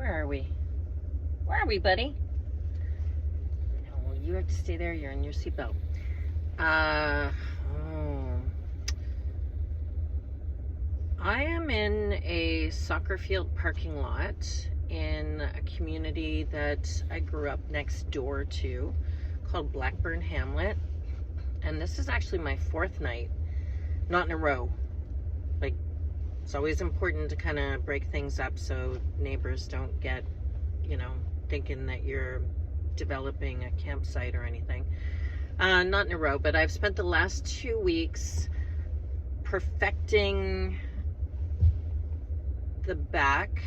Where are we? Where are we, buddy? No, you have to stay there. You're in your seatbelt. I am in a soccer field parking lot in a community that I grew up next door to called Blackburn Hamlet. And this is actually my fourth night, not in a row. Like, it's always important to kind of break things up so neighbors don't get, thinking that you're developing a campsite or anything. Not in a row, but I've spent the last 2 weeks perfecting the back,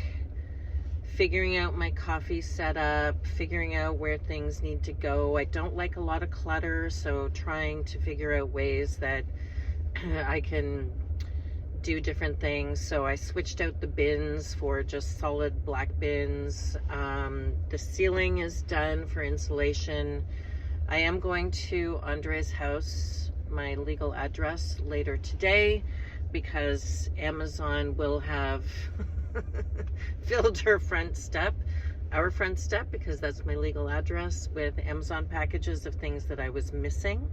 figuring out my coffee setup, figuring out where things need to go. I don't like a lot of clutter, so trying to figure out ways that I can do different things. So I switched out the bins for just solid black bins. The ceiling is done for insulation. I am going to Andre's house, my legal address, later today because Amazon will have filled our front step, because that's my legal address, with Amazon packages of things that I was missing.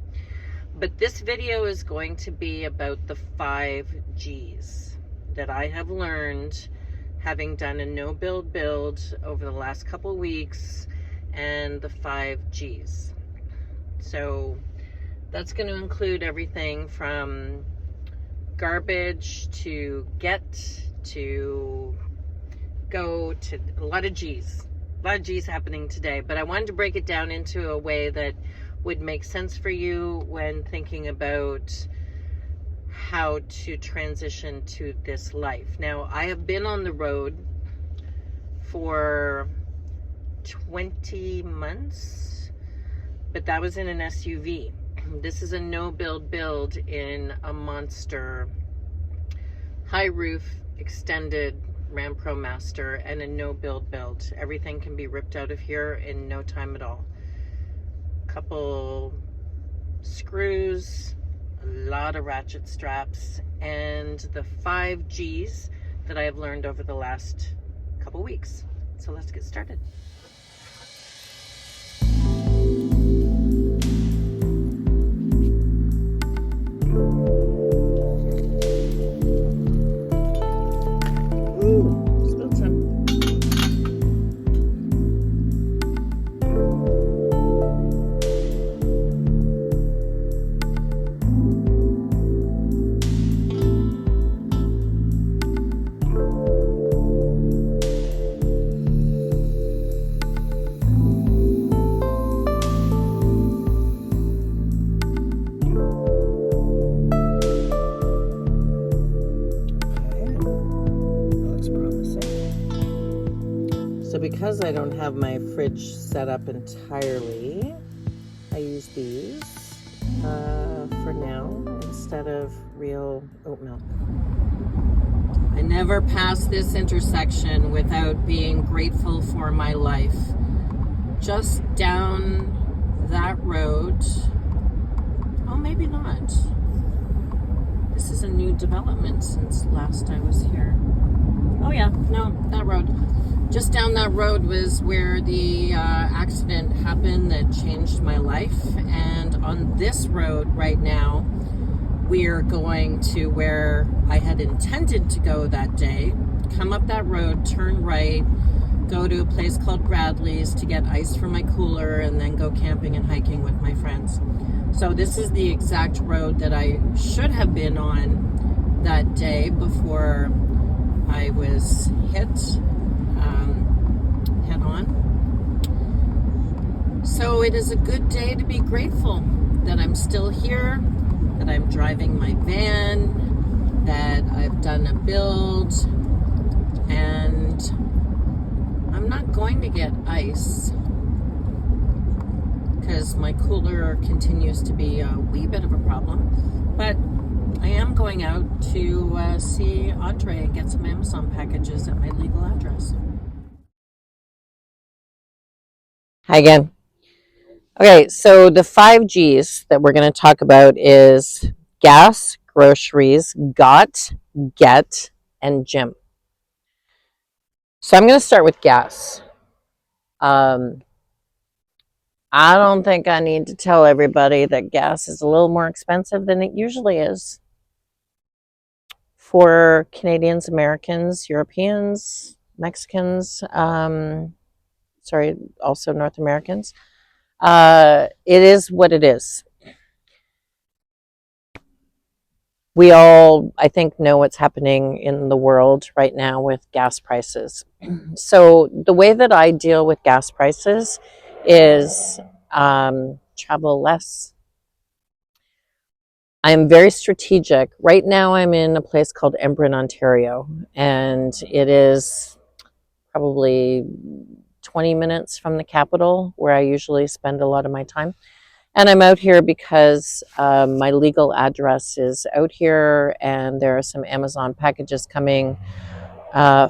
But this video is going to be about the 5 Gs that I have learned having done a no-build build over the last couple weeks, and the 5 Gs. So that's going to include everything from garbage to get to go to a lot of Gs. A lot of Gs happening today, but I wanted to break it down into a way that would make sense for you when thinking about how to transition to this life. Now, I have been on the road for 20 months, but that was in an SUV. This is a no-build build in a monster high roof extended Ram Promaster and a no-build build. Everything can be ripped out of here in no time at all. Couple screws, a lot of ratchet straps, and the 5 Gs that I have learned over the last couple weeks. So let's get started. Because I don't have my fridge set up entirely, I use these for now instead of real oat milk. I never pass this intersection without being grateful for my life. Just down that road, oh, maybe not. This is a new development since last I was here. Oh yeah, no, that road. Just down that road was where the accident happened that changed my life. And on this road right now, we're going to where I had intended to go that day. Come up that road, turn right, go to a place called Bradley's to get ice for my cooler, and then go camping and hiking with my friends. So this is the exact road that I should have been on that day before I was hit head on. So it is a good day to be grateful that I'm still here, that I'm driving my van, that I've done a build, and I'm not going to get ice because my cooler continues to be a wee bit of a problem. But I am going out to see Andre and get some Amazon packages at my legal address. Hi again. Okay, so the 5 Gs that we're going to talk about is gas, groceries, got, get, and gym. So I'm going to start with gas. Um, I don't think I need to tell everybody that gas is a little more expensive than it usually is for Canadians, Americans, Europeans, Mexicans, sorry, also North Americans. It is what it is. We all, I think, know what's happening in the world right now with gas prices. So, the way that I deal with gas prices is travel less. I'm very strategic. Right now, I'm in a place called Embrun, Ontario, and it is probably 20 minutes from the capital where I usually spend a lot of my time. And I'm out here because my legal address is out here, and there are some Amazon packages coming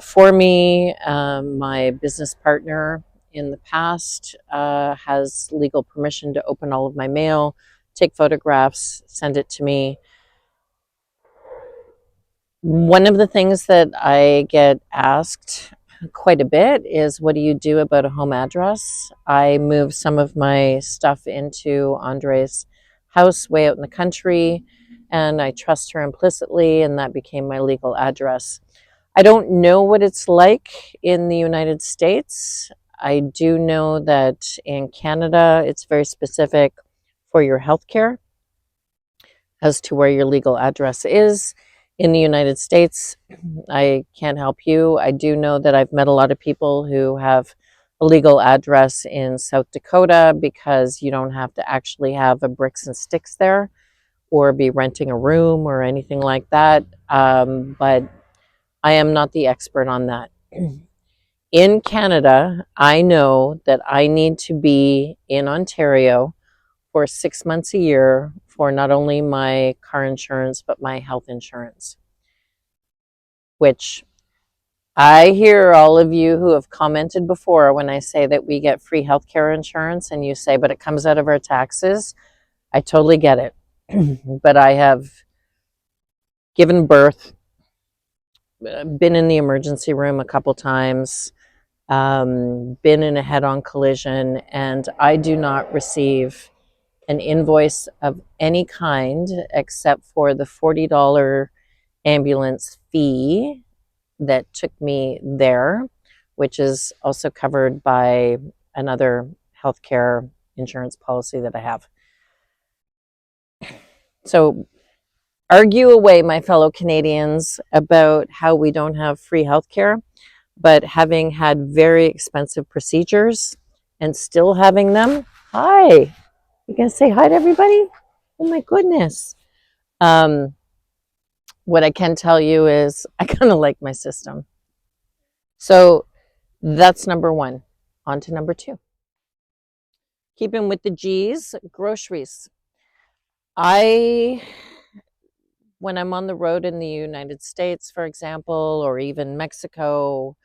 for me. My business partner in the past has legal permission to open all of my mail, take photographs, send it to me. One of the things that I get asked quite a bit is, what do you do about a home address? I moved some of my stuff into Andre's house way out in the country, and I trust her implicitly, and that became my legal address. I don't know what it's like in the United States. I do know that in Canada, it's very specific for your health care as to where your legal address is. In the United States, I can't help you. I do know that I've met a lot of people who have a legal address in South Dakota because you don't have to actually have a bricks and sticks there or be renting a room or anything like that. But I am not the expert on that. In Canada, I know that I need to be in Ontario for 6 months a year for not only my car insurance, but my health insurance, which I hear all of you who have commented before when I say that we get free healthcare insurance, and you say, but it comes out of our taxes. I totally get it. But I have given birth, been in the emergency room a couple times, been in a head on collision, and I do not receive an invoice of any kind except for the $40 ambulance fee that took me there, which is also covered by another healthcare insurance policy that I have. So, argue away, my fellow Canadians, about how we don't have free healthcare, but having had very expensive procedures and still having them. Hi, you gonna say hi to everybody? Oh my goodness. Um, what I can tell you is I kind of like my system. So that's number one. On to number two. Keeping with the Gs, groceries. I, when I'm on the road in the United States, for example, or even Mexico,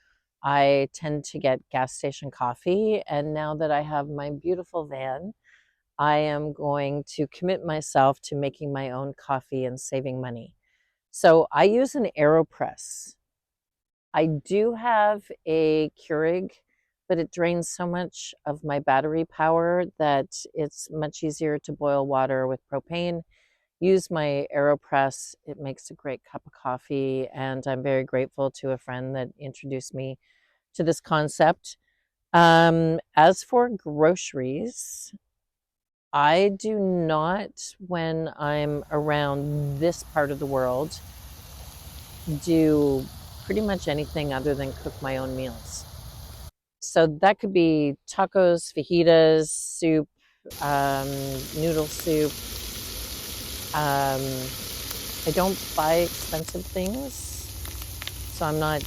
I tend to get gas station coffee. And now that I have my beautiful van, I am going to commit myself to making my own coffee and saving money. So I use an AeroPress. I do have a Keurig, but it drains so much of my battery power that it's much easier to boil water with propane. Use my AeroPress. It makes a great cup of coffee, and I'm very grateful to a friend that introduced me to this concept. As for groceries, I do not, when I'm around this part of the world, do pretty much anything other than cook my own meals. So that could be tacos, fajitas, soup, um, noodle soup. Um, I don't buy expensive things, so I'm not,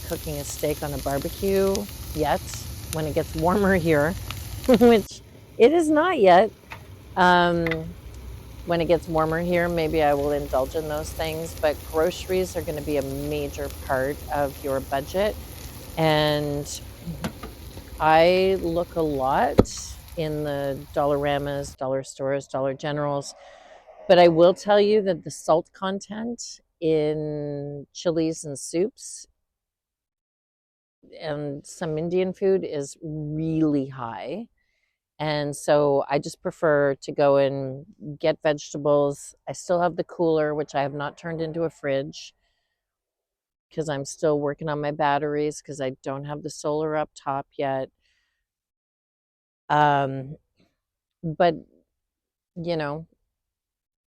cooking a steak on a barbecue yet. When it gets warmer here, which it is not yet. Um, when it gets warmer here, maybe I will indulge in those things. But groceries are going to be a major part of your budget. And I look a lot in the Dollaramas, dollar stores, Dollar Generals. But I will tell you that the salt content in chilies and soups and some Indian food is really high. And so I just prefer to go and get vegetables. I still have the cooler, which I have not turned into a fridge because I'm still working on my batteries because I don't have the solar up top yet. Um, but, you know,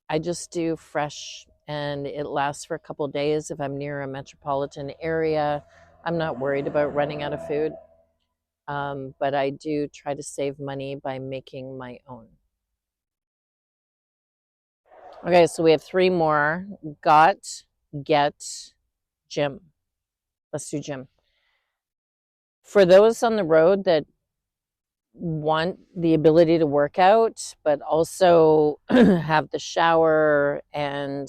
I just do fresh and it lasts for a couple days. If I'm near a metropolitan area, I'm not worried about running out of food. But I do try to save money by making my own. Okay, so we have three more. Got, get, gym. Let's do gym. For those on the road that want the ability to work out, but also have the shower and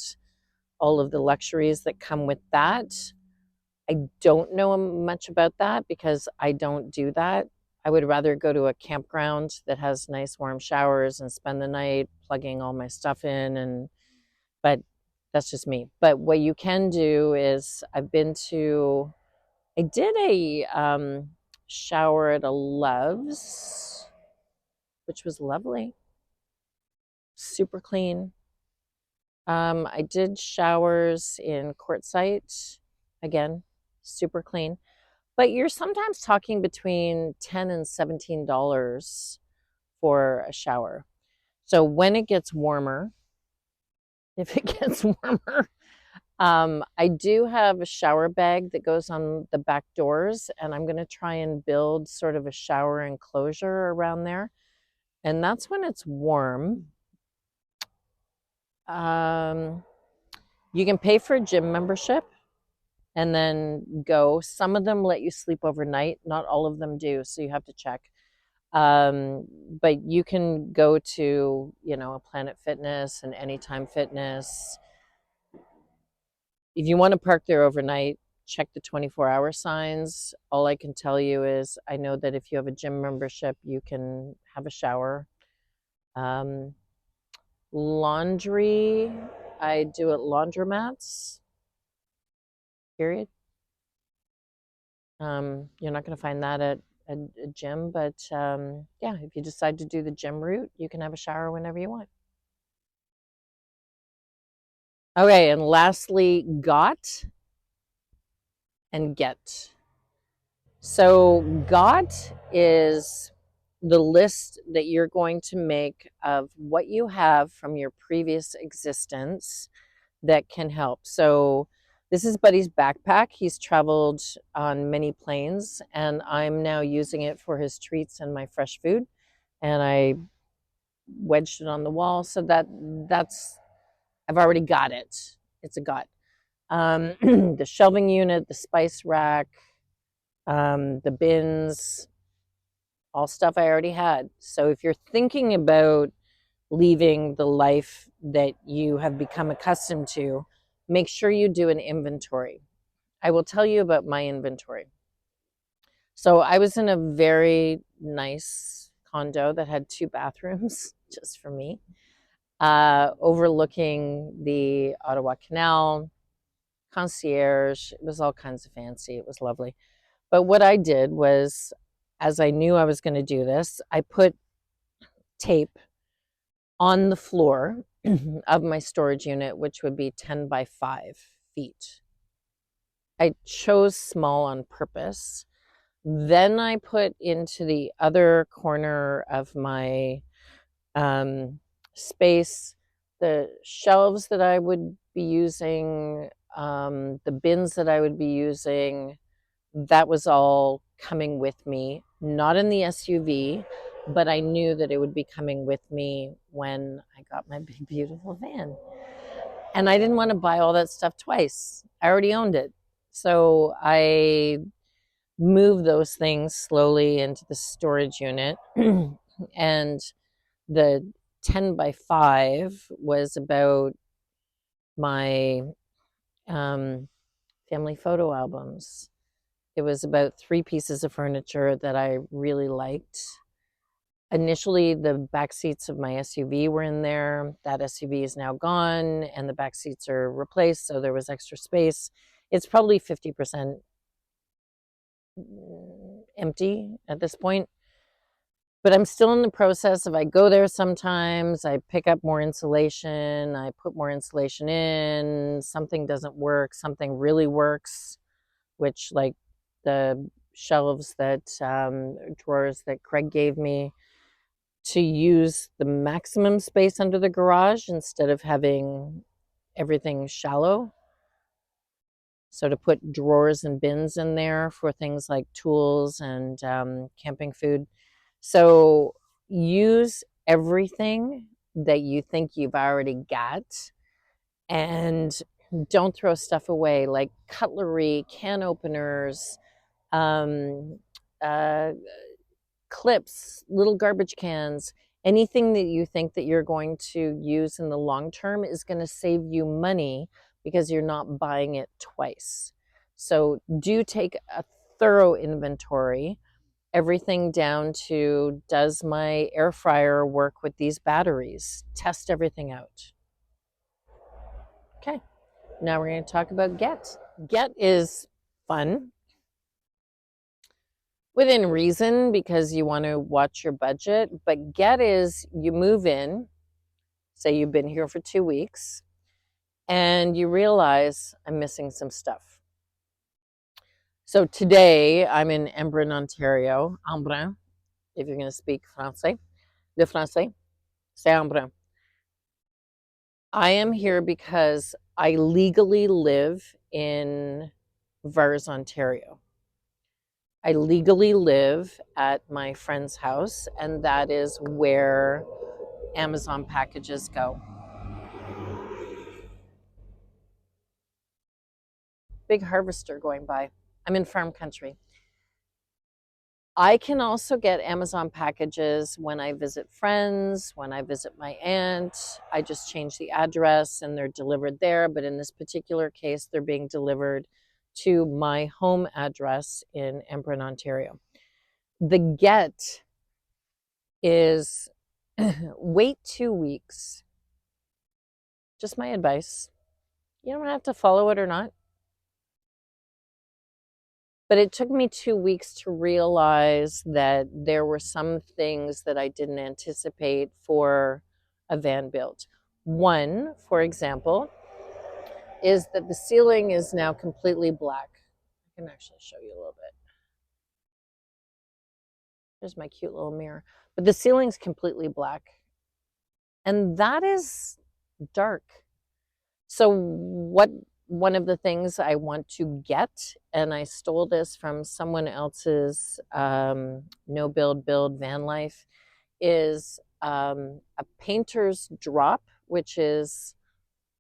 all of the luxuries that come with that, I don't know much about that because I don't do that. I would rather go to a campground that has nice warm showers and spend the night plugging all my stuff in, and but that's just me. But what you can do is I did a shower at a Love's, which was lovely, super clean. I did showers in Quartzsite, again, super clean. But you're sometimes talking between $10 and $17 for a shower. So when it gets warmer, if it gets warmer, I do have a shower bag that goes on the back doors, and I'm going to try and build sort of a shower enclosure around there. And that's when it's warm. You can pay for a gym membership and then go. Some of them let you sleep overnight. Not all of them do, so you have to check. But you can go to, a Planet Fitness and Anytime Fitness. If you want to park there overnight, check the 24-hour signs. All I can tell you is I know that if you have a gym membership, you can have a shower. Laundry, I do at laundromats, period. You're not going to find that at a gym, but yeah, if you decide to do the gym route, you can have a shower whenever you want. Okay, and lastly, got and get. So, got is the list that you're going to make of what you have from your previous existence that can help. So, this is Buddy's backpack. He's traveled on many planes, and I'm now using it for his treats and my fresh food. And I wedged it on the wall, so that's I've already got it. It's a got. The shelving unit, the spice rack, the bins, all stuff I already had. So if you're thinking about leaving the life that you have become accustomed to, make sure you do an inventory. I will tell you about my inventory. So I was in a very nice condo that had 2 bathrooms just for me, overlooking the Ottawa Canal, concierge. It was all kinds of fancy. It was lovely. But what I did was, as I knew I was going to do this, I put tape on the floor of my storage unit, which would be 10 by 5 feet. I chose small on purpose. Then I put into the other corner of my space the shelves that I would be using, the bins that I would be using. That was all coming with me, not in the SUV, but I knew that it would be coming with me when I got my big, beautiful van. And I didn't want to buy all that stuff twice. I already owned it. So I moved those things slowly into the storage unit. And the 10 by 5 was about my family photo albums. It was about 3 pieces of furniture that I really liked. Initially, the back seats of my SUV were in there. That SUV is now gone, and the back seats are replaced, so there was extra space. It's probably 50% empty at this point. But I'm still in the process of I go there sometimes, I pick up more insulation, I put more insulation in, something doesn't work, something really works, which like the shelves that drawers that Craig gave me to use the maximum space under the garage instead of having everything shallow. So to put drawers and bins in there for things like tools and camping food. So use everything that you think you've already got and don't throw stuff away like cutlery, can openers, um, uh, clips, little garbage cans, anything that you think that you're going to use in the long term is going to save you money because you're not buying it twice. So do take a thorough inventory, everything down to does my air fryer work with these batteries? Test everything out. Okay, now we're going to talk about Get. Get is fun within reason because you want to watch your budget, but Get is you move in, say you've been here for 2 weeks, and you realize I'm missing some stuff. So today I'm in Embrun, Ontario. Embrun, if you're going to speak Francais. Le Français, c'est Embrun. I am here because I legally live in Vars, Ontario. I legally live at my friend's house, and that is where Amazon packages go. Big harvester going by. I'm in farm country. I can also get Amazon packages when I visit friends, when I visit my aunt. I just change the address and they're delivered there. But in this particular case, they're being delivered to my home address in Embrun, Ontario. The Get is wait 2 weeks. Just my advice. You don't have to follow it or not. But it took me 2 weeks to realize that there were some things that I didn't anticipate for a van build. One, for example, is that the ceiling is now completely black. I can actually show you a little bit. There's my cute little mirror. But the ceiling's completely black. And that is dark. So one of the things I want to get, and I stole this from someone else's no build van life, is a painter's drop, which is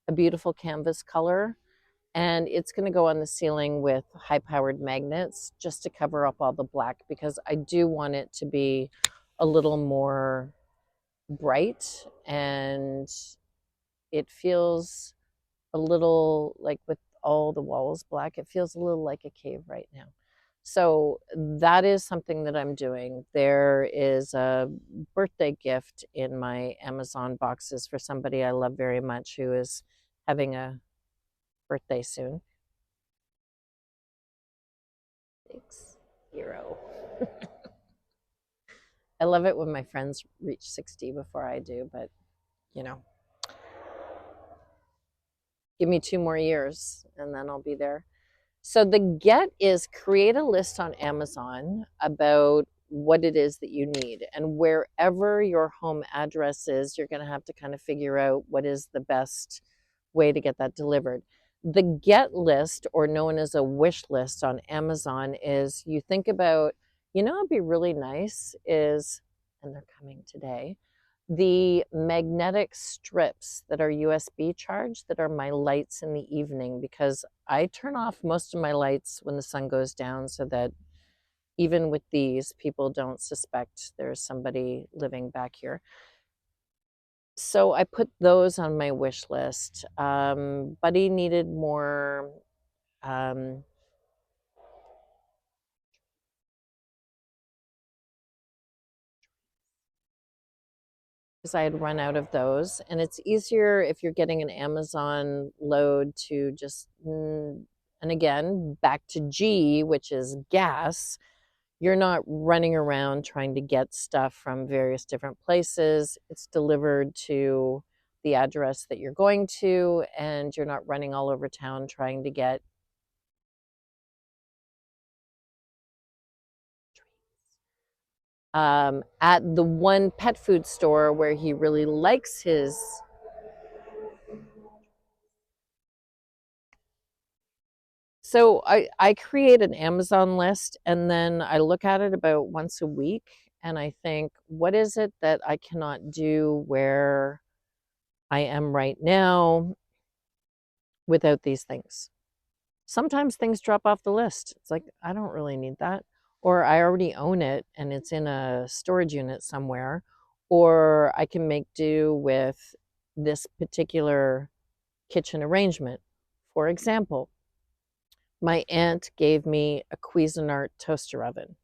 a beautiful canvas color. And it's going to go on the ceiling with high powered magnets just to cover up all the black because I do want it to be a little more bright, and it feels a little like with all the walls black, it feels a little like a cave right now. So that is something that I'm doing. There is a birthday gift in my Amazon boxes for somebody I love very much who is having a birthday soon. 60. I love it when my friends reach 60 before I do, but you know, give me 2 more years and then I'll be there. So the Get is create a list on Amazon about what it is that you need. And wherever your home address is, you're going to have to kind of figure out what is the best way to get that delivered. The Get list, or known as a wish list on Amazon, is you think about, it'd be really nice is, and they're coming today, the magnetic strips that are USB charged that are my lights in the evening, because I turn off most of my lights when the sun goes down so that even with these, people don't suspect there's somebody living back here. So I put those on my wish list. Buddy needed more because I had run out of those. And it's easier if you're getting an Amazon load to just And again, back to G, which is gas. You're not running around trying to get stuff from various different places. It's delivered to the address that you're going to, and you're not running all over town trying to get at the one pet food store where he really likes his. So I create an Amazon list and then I look at it about once a week and I think, what is it that I cannot do where I am right now without these things? Sometimes things drop off the list. It's like, I don't really need that. Or I already own it and it's in a storage unit somewhere. Or I can make do with this particular kitchen arrangement. For example, my aunt gave me a Cuisinart toaster oven.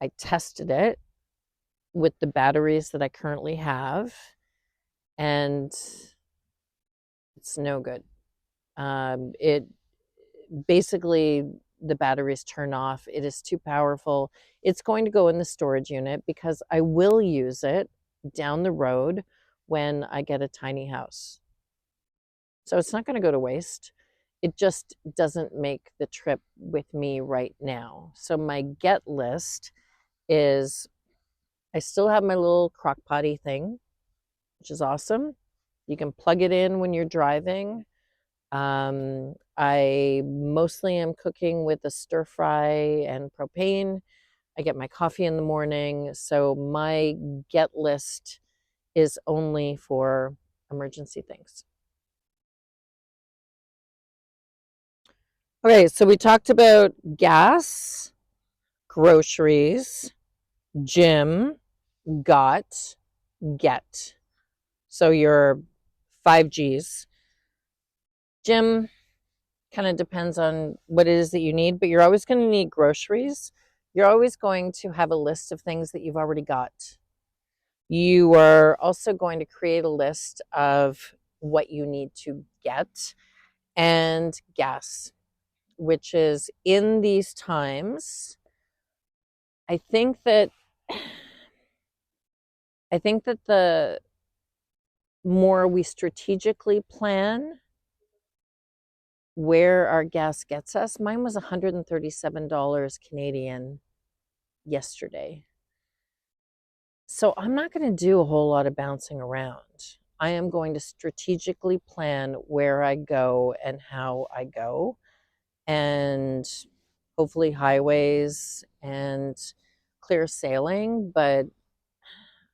I tested it with the batteries that I currently have, and it's no good. It basically, the batteries turn off. It is too powerful. It's going to go in the storage unit because I will use it down the road when I get a tiny house. So it's not going to go to waste. It just doesn't make the trip with me right now. So my get list is I still have my little crock potty thing, which is awesome. You can plug it in when you're driving. I mostly am cooking with a stir fry and propane. I get my coffee in the morning. So my get list is only for emergency things. Okay, so we talked about gas, groceries, gym, got, get. So your 5 Gs. Gym kind of depends on what it is that you need, but you're always going to need groceries. You're always going to have a list of things that you've already got. You are also going to create a list of what you need to get, and gas, which is in these times. I think that the more we strategically plan where our gas gets us, mine was $137 Canadian yesterday. So I'm not going to do a whole lot of bouncing around. I am going to strategically plan where I go and how I go, and hopefully highways and clear sailing. But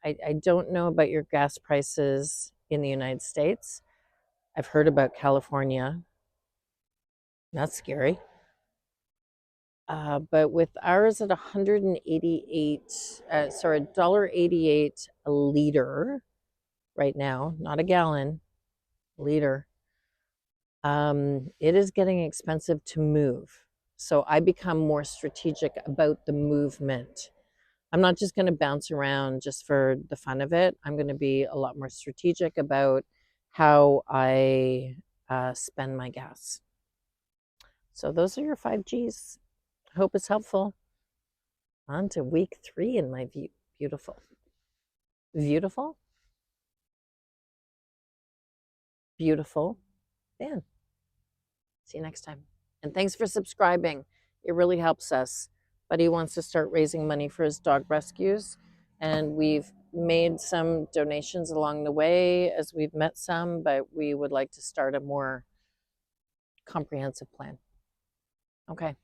I don't know about your gas prices in the United States. I've heard about California. That's scary. But with ours at 188, sorry, $1.88 a liter right now, not a gallon, liter. It is getting expensive to move. So I become more strategic about the movement. I'm not just going to bounce around just for the fun of it. I'm going to be a lot more strategic about how I spend my gas. So those are your 5 Gs. I hope it's helpful. On to week 3 in my view. Beautiful. Beautiful. Beautiful. Dan. See you next time. And thanks for subscribing. It really helps us. Buddy wants to start raising money for his dog rescues. And we've made some donations along the way as we've met some, but we would like to start a more comprehensive plan. Okay.